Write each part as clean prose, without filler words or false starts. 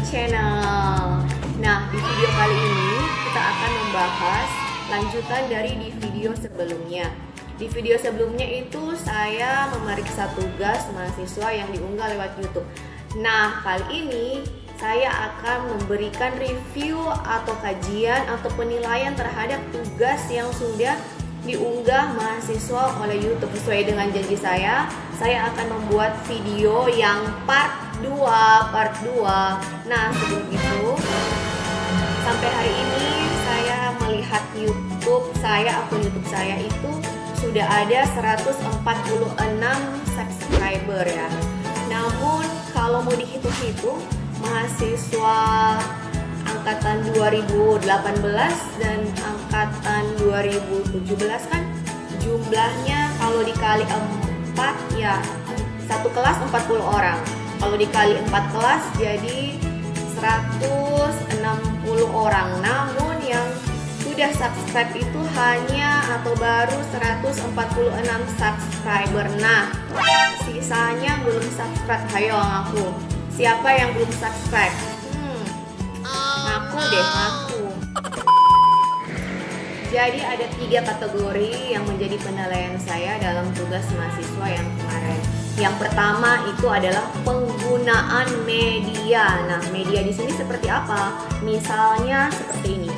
channel. Nah, di video kali ini kita akan membahas lanjutan dari di video sebelumnya. Di video sebelumnya itu saya memeriksa tugas mahasiswa yang diunggah lewat YouTube. Nah, kali ini saya akan memberikan review atau kajian atau penilaian terhadap tugas yang sudah diunggah mahasiswa oleh YouTube. Sesuai dengan janji saya akan membuat video yang part 2. Nah, sebelum itu, sampai hari ini saya melihat akun YouTube saya itu sudah ada 146 subscriber ya. Namun kalau mau dihitung-hitung, mahasiswa angkatan 2018 dan angkatan 2017 kan jumlahnya kalau dikali 4 ya satu kelas 40 orang. Kalau dikali 4 kelas jadi 160 orang. Namun yang sudah subscribe itu hanya atau baru 146 subscriber. Nah, sisanya belum subscribe. Hayo ngaku. Siapa yang belum subscribe? Ngaku deh, ngaku. Jadi ada 3 kategori yang menjadi penilaian saya dalam tugas mahasiswa yang kemarin. Yang pertama itu adalah penggunaan media. Nah, media di sini seperti apa? Misalnya seperti ini.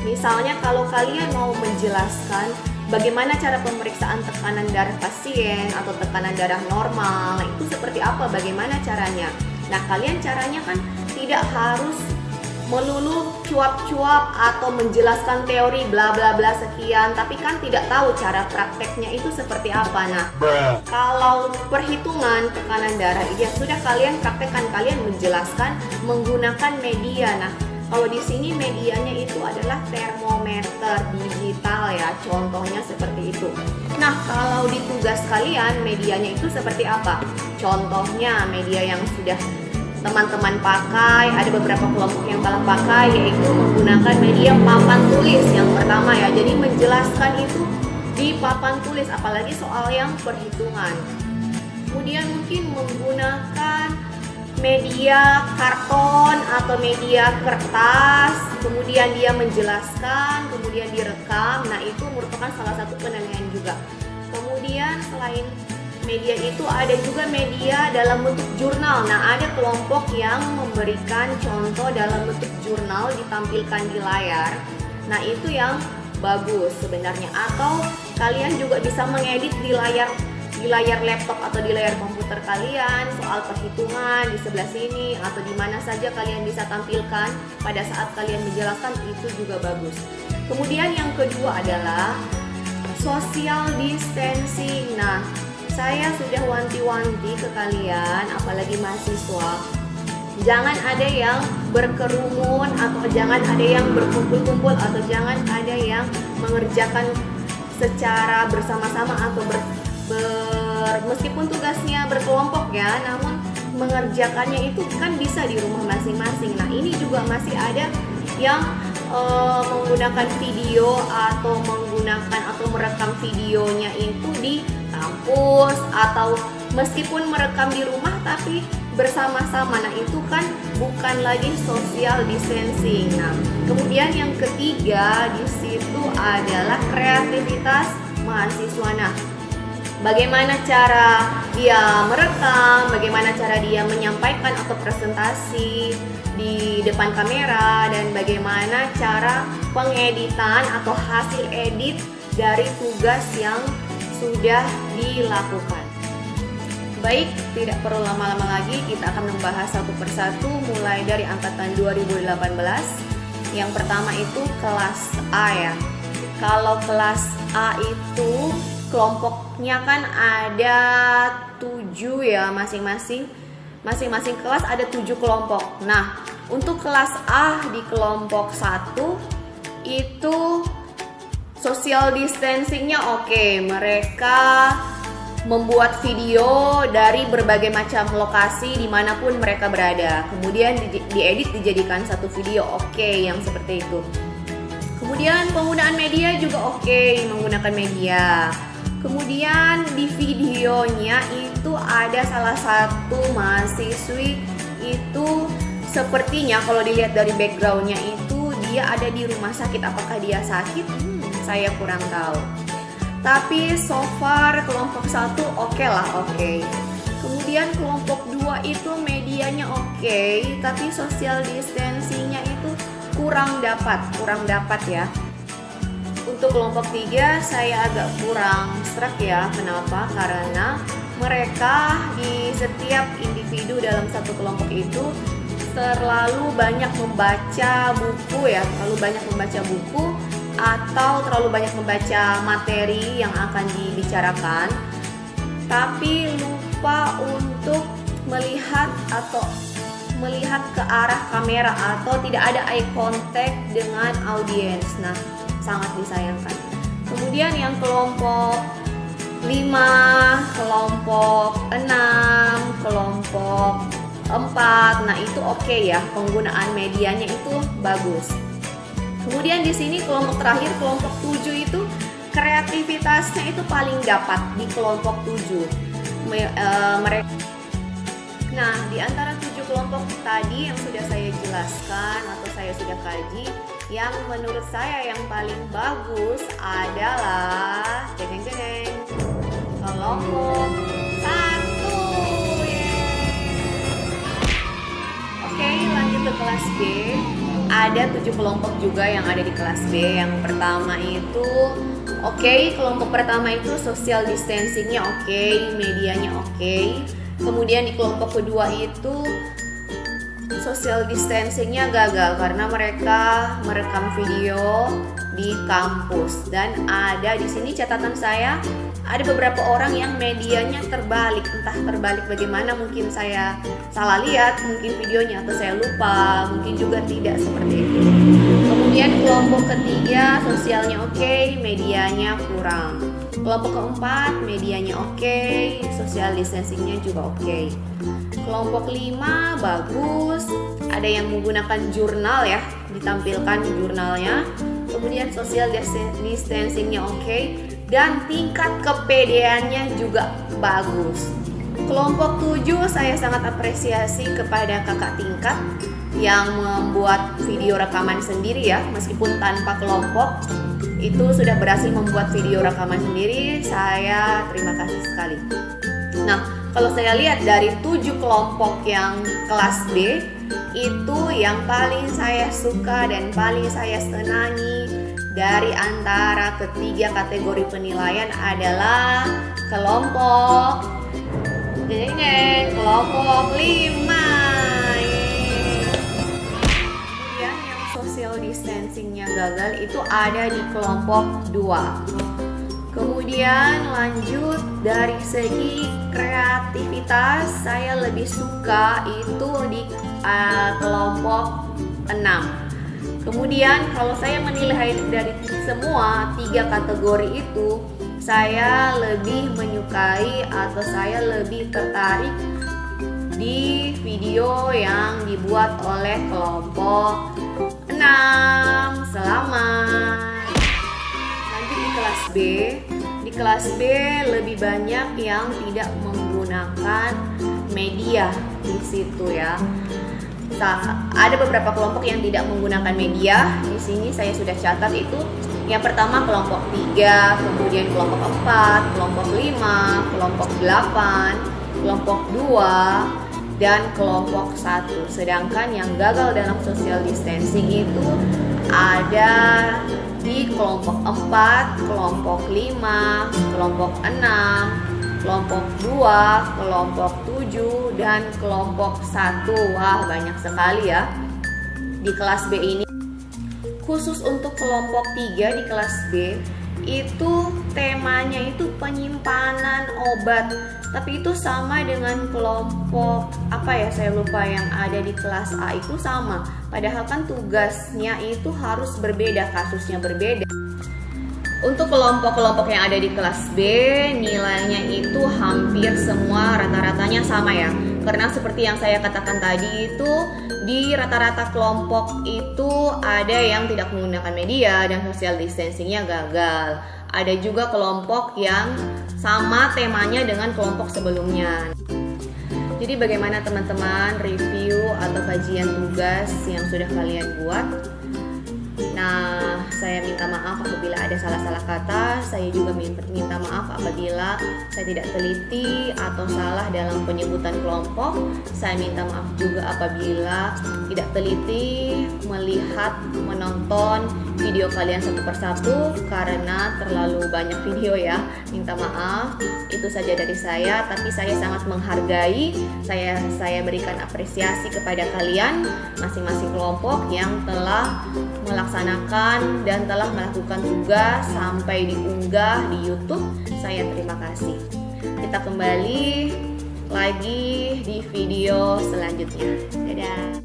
Misalnya kalau kalian mau menjelaskan bagaimana cara pemeriksaan tekanan darah pasien atau tekanan darah normal, nah itu seperti apa, bagaimana caranya. Nah, kalian caranya kan tidak harus melulu cuap-cuap atau menjelaskan teori bla bla bla sekian, tapi kan tidak tahu cara prakteknya itu seperti apa. Nah, kalau perhitungan tekanan darah ya sudah kalian praktekkan, kalian menjelaskan menggunakan media. Nah, kalau di sini medianya itu adalah termometer digital ya, contohnya seperti itu. Nah, kalau di tugas kalian medianya itu seperti apa? Contohnya media yang sudah teman-teman pakai, ada beberapa kelompok yang telah pakai, yaitu menggunakan media papan tulis yang pertama ya. Jadi menjelaskan itu di papan tulis, apalagi soal yang perhitungan. Kemudian mungkin menggunakan media karton atau media kertas, kemudian dia menjelaskan, kemudian direkam. Nah, itu merupakan salah satu penilaian juga. Kemudian selain media itu ada juga media dalam bentuk jurnal. Nah, ada kelompok yang memberikan contoh dalam bentuk jurnal ditampilkan di layar. Nah, itu yang bagus sebenarnya. Atau kalian juga bisa mengedit di layar laptop atau di layar komputer kalian soal perhitungan di sebelah sini atau di mana saja kalian bisa tampilkan pada saat kalian menjelaskan, itu juga bagus. Kemudian yang kedua adalah social distancing. Nah, saya sudah wanti-wanti ke kalian, apalagi mahasiswa, jangan ada yang berkerumun atau jangan ada yang berkumpul-kumpul atau jangan ada yang mengerjakan secara bersama-sama atau meskipun tugasnya berkelompok ya, namun mengerjakannya itu kan bisa di rumah masing-masing. Nah, ini juga masih ada yang menggunakan video atau merekam videonya itu di kampus atau meskipun merekam di rumah tapi bersama-sama. Nah, itu kan bukan lagi social distancing. Nah, kemudian yang ketiga di situ adalah kreativitas mahasiswa. Nah, bagaimana cara dia merekam, bagaimana cara dia menyampaikan atau presentasi di depan kamera, dan bagaimana cara pengeditan atau hasil edit dari tugas yang sudah dilakukan. Baik, tidak perlu lama-lama lagi, kita akan membahas satu persatu mulai dari angkatan 2018. Yang pertama itu kelas A ya. Kalau kelas A itu kelompoknya kan ada 7 ya, masing-masing kelas ada 7 kelompok. Nah, untuk kelas A di kelompok 1 itu social distancingnya oke. Mereka membuat video dari berbagai macam lokasi dimanapun mereka berada, kemudian diedit dijadikan satu video, oke, yang seperti itu. Kemudian penggunaan media juga oke, menggunakan media. Kemudian di videonya itu ada salah satu mahasiswi itu sepertinya kalau dilihat dari backgroundnya itu dia ada di rumah sakit. Apakah dia sakit? Saya kurang tahu. Tapi so far kelompok 1 oke lah, oke. Kemudian kelompok 2 itu medianya oke, tapi social distancingnya itu kurang dapat ya. Untuk kelompok 3 saya agak kurang struck ya. Kenapa? Karena mereka di setiap individu dalam satu kelompok itu terlalu banyak membaca buku ya, terlalu banyak membaca buku atau terlalu banyak membaca materi yang akan dibicarakan, tapi lupa untuk melihat ke arah kamera atau tidak ada eye contact dengan audiens. Nah, sangat disayangkan. Kemudian yang kelompok 5, kelompok 6, kelompok 4, nah itu oke ya, penggunaan medianya itu bagus. Kemudian di sini kelompok terakhir, kelompok 7 itu kreativitasnya itu paling dapat di kelompok 7. Mereka. Nah, di antara 7 kelompok tadi yang sudah saya jelaskan atau saya sudah kaji, yang menurut saya yang paling bagus adalah jeng-jeng kelompok 1. Oke, lanjut ke kelas B. Ada 7 kelompok juga yang ada di kelas B. Yang pertama itu kelompok pertama itu social distancingnya medianya Kemudian di kelompok kedua itu social distancingnya gagal karena mereka merekam video di kampus. Dan ada di sini catatan saya, ada beberapa orang yang medianya terbalik. Entah terbalik bagaimana, mungkin saya salah lihat, mungkin videonya, atau saya lupa, mungkin juga tidak seperti itu. Kemudian kelompok ketiga sosialnya medianya kurang. Kelompok keempat medianya social distancingnya juga Kelompok 5 bagus, ada yang menggunakan jurnal ya, ditampilkan jurnalnya. Kemudian social distancingnya dan tingkat kepedeannya juga bagus. Kelompok 7 saya sangat apresiasi kepada kakak tingkat yang membuat video rekaman sendiri ya, meskipun tanpa kelompok itu sudah berhasil membuat video rekaman sendiri. Saya terima kasih sekali. Nah, kalau saya lihat dari 7 kelompok yang kelas B, itu yang paling saya suka dan paling saya senangi dari antara ketiga kategori penilaian adalah kelompok 5. Kemudian yang social distancingnya gagal itu ada di kelompok 2. Kemudian lanjut dari segi kreativitas, saya lebih suka itu di kelompok 6. Kemudian kalau saya menilai dari semua 3 kategori itu, saya lebih menyukai atau saya lebih tertarik di video yang dibuat oleh kelompok 6. Selamat. Lanjut di kelas B. Di kelas B lebih banyak yang tidak menggunakan media di situ ya. Ada beberapa kelompok yang tidak menggunakan media. Di sini saya sudah catat itu. Yang pertama kelompok 3, kemudian kelompok 4, kelompok 5, kelompok 8, kelompok 2, dan kelompok 1. Sedangkan yang gagal dalam social distancing itu ada di kelompok 4, kelompok 5, kelompok 6, kelompok 2, kelompok 7, dan kelompok 1. Wah, banyak sekali ya di kelas B ini. Khusus untuk kelompok 3 di kelas B, itu temanya itu penyimpanan obat. Tapi itu sama dengan kelompok saya lupa, yang ada di kelas A itu sama. Padahal kan tugasnya itu harus berbeda, kasusnya berbeda. Untuk kelompok-kelompok yang ada di kelas B, nilainya itu hampir semua rata-ratanya sama ya. Karena seperti yang saya katakan tadi itu, di rata-rata kelompok itu ada yang tidak menggunakan media dan social distancingnya gagal. Ada juga kelompok yang sama temanya dengan kelompok sebelumnya. Di Jadi bagaimana teman-teman review atau kajian tugas yang sudah kalian buat? Nah, saya minta maaf apabila ada salah-salah kata. Saya juga minta maaf apabila saya tidak teliti atau salah dalam penyebutan kelompok. Saya minta maaf juga apabila tidak teliti melihat, menonton video kalian satu persatu karena terlalu banyak video ya. Minta maaf, itu saja dari saya. Tapi saya sangat menghargai, saya berikan apresiasi kepada kalian masing-masing kelompok yang telah melaksanakan dan telah melakukan tugas sampai diunggah di YouTube. Saya terima kasih. Kita kembali lagi di video selanjutnya. Dadah.